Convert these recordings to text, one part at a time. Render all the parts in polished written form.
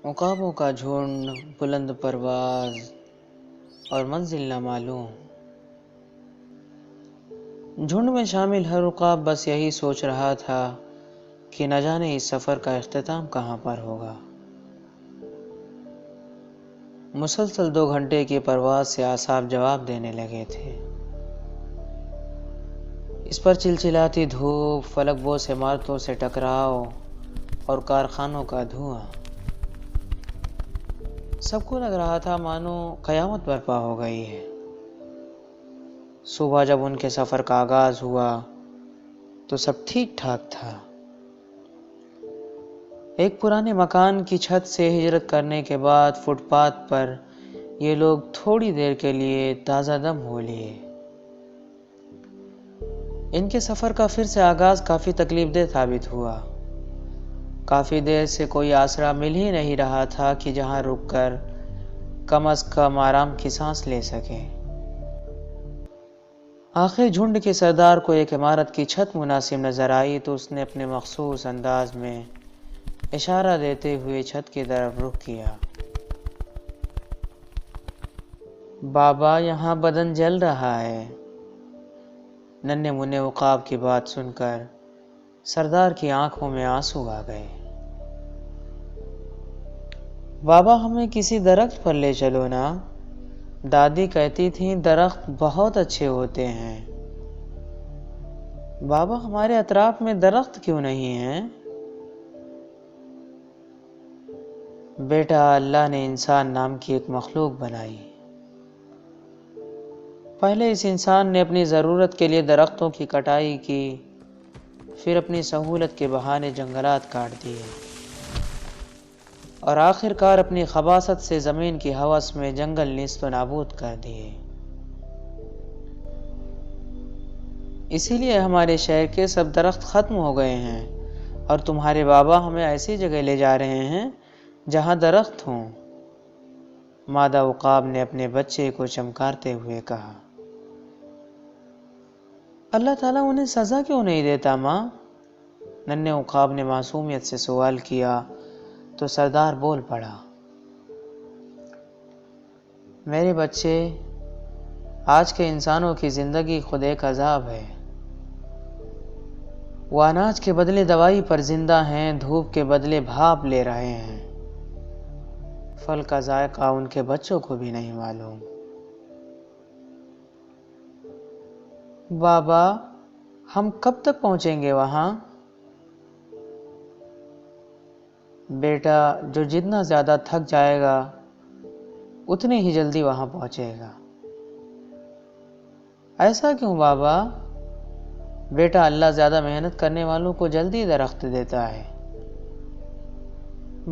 عقابوں کا جھنڈ، بلند پرواز اور منزل نہ معلوم۔ جھنڈ میں شامل ہر عقاب بس یہی سوچ رہا تھا کہ نہ جانے اس سفر کا اختتام کہاں پر ہوگا۔ مسلسل 2 گھنٹے کی پرواز سے اعصاب جواب دینے لگے تھے۔ اس پر چلچلاتی دھوپ، فلک بوس عمارتوں سے ٹکراؤ اور کارخانوں کا دھواں، سب کو لگ رہا تھا مانو قیامت برپا ہو گئی ہے۔ صبح جب ان کے سفر کا آغاز ہوا تو سب ٹھیک ٹھاک تھا۔ ایک پرانے مکان کی چھت سے ہجرت کرنے کے بعد فٹ پاتھ پر یہ لوگ تھوڑی دیر کے لیے تازہ دم ہو لیے۔ ان کے سفر کا پھر سے آغاز کافی تکلیف دہ ثابت ہوا۔ کافی دیر سے کوئی آسرا مل ہی نہیں رہا تھا کہ جہاں رک کر کم از کم آرام کی سانس لے سکیں۔ آخر جھنڈ کے سردار کو ایک عمارت کی چھت مناسب نظر آئی تو اس نے اپنے مخصوص انداز میں اشارہ دیتے ہوئے چھت کی طرف رخ کیا۔ بابا، یہاں بدن جل رہا ہے۔ ننھے منھے عقاب کی بات سن کر سردار کی آنکھوں میں آنسو آ گئے۔ بابا، ہمیں کسی درخت پر لے چلو نا۔ دادی کہتی تھیں درخت بہت اچھے ہوتے ہیں۔ بابا، ہمارے اطراف میں درخت کیوں نہیں ہیں؟ بیٹا، اللہ نے انسان نام کی ایک مخلوق بنائی۔ پہلے اس انسان نے اپنی ضرورت کے لیے درختوں کی کٹائی کی، پھر اپنی سہولت کے بہانے جنگلات کاٹ دیے، اور آخر کار اپنی خباثت سے زمین کی ہوس میں جنگل نیست و نابود کر دیے۔ اسی لیے ہمارے شہر کے سب درخت ختم ہو گئے ہیں اور تمہارے بابا ہمیں ایسی جگہ لے جا رہے ہیں جہاں درخت ہوں۔ مادہ عقاب نے اپنے بچے کو چمکارتے ہوئے کہا۔ اللہ تعالیٰ انہیں سزا کیوں نہیں دیتا ماں؟ ننھے عقاب نے معصومیت سے سوال کیا تو سردار بول پڑا۔ میرے بچے، آج کے انسانوں کی زندگی خود ایک عذاب ہے۔ وہ اناج کے بدلے دوائی پر زندہ ہیں، دھوپ کے بدلے بھاپ لے رہے ہیں۔ پھل کا ذائقہ ان کے بچوں کو بھی نہیں معلوم۔ بابا، ہم کب تک پہنچیں گے وہاں؟ بیٹا، جو جتنا زیادہ تھک جائے گا اتنی ہی جلدی وہاں پہنچے گا۔ ایسا کیوں بابا؟ بیٹا، اللہ زیادہ محنت کرنے والوں کو جلدی درخت دیتا ہے۔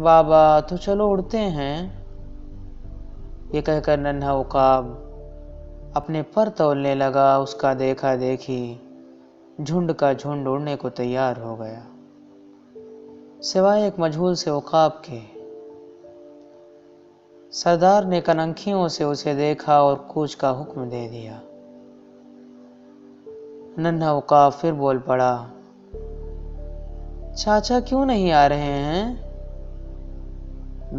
بابا، تو چلو اڑتے ہیں۔ یہ کہہ کر ننھا عقاب اپنے پر تولنے لگا۔ اس کا دیکھا دیکھی جھنڈ کا جھنڈ اڑنے کو تیار ہو گیا، سوائے ایک مجہول سے عقاب کے۔ سردار نے کننکھیوں سے اسے دیکھا اور کوچ کا حکم دے دیا۔ ننھا عقاب پھر بول پڑا۔ چاچا کیوں نہیں آ رہے ہیں؟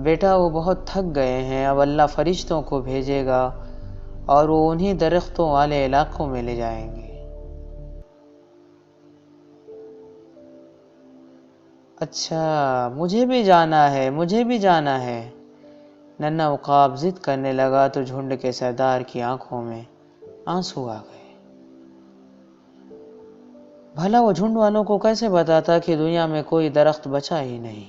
بیٹا، وہ بہت تھک گئے ہیں، اب اللہ فرشتوں کو بھیجے گا اور وہ انہی درختوں والے علاقوں میں لے جائیں گے۔ اچھا، مجھے بھی جانا ہے، مجھے بھی جانا ہے۔ ننھا عقاب ضد کرنے لگا تو جھنڈ کے سردار کی آنکھوں میں آنسو آ گئے۔ بھلا وہ جھنڈ والوں کو کیسے بتاتا کہ دنیا میں کوئی درخت بچا ہی نہیں؟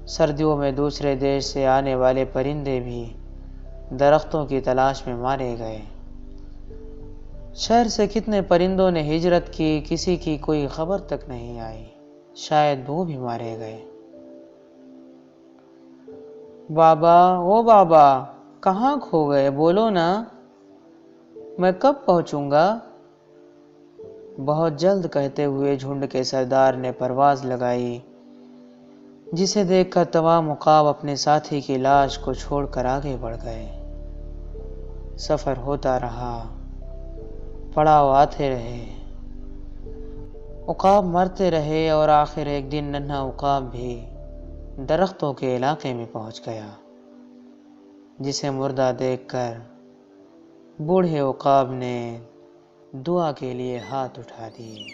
سردیوں میں دوسرے دیش سے آنے والے پرندے بھی درختوں کی تلاش میں مارے گئے۔ شہر سے کتنے پرندوں نے ہجرت کی، کسی کی کوئی خبر تک نہیں آئی، شاید وہ بھی مارے گئے۔ بابا، او بابا، کہاں کھو گئے؟ بولو نا، میں کب پہنچوں گا؟ بہت جلد، کہتے ہوئے جھنڈ کے سردار نے پرواز لگائی، جسے دیکھ کر تمام عقاب اپنے ساتھی کی لاش کو چھوڑ کر آگے بڑھ گئے۔ سفر ہوتا رہا، پڑاؤ آتے رہے، عقاب مرتے رہے اور آخر ایک دن ننھا عقاب بھی درختوں کے علاقے میں پہنچ گیا، جسے مردہ دیکھ کر بوڑھے عقاب نے دعا کے لیے ہاتھ اٹھا دیے۔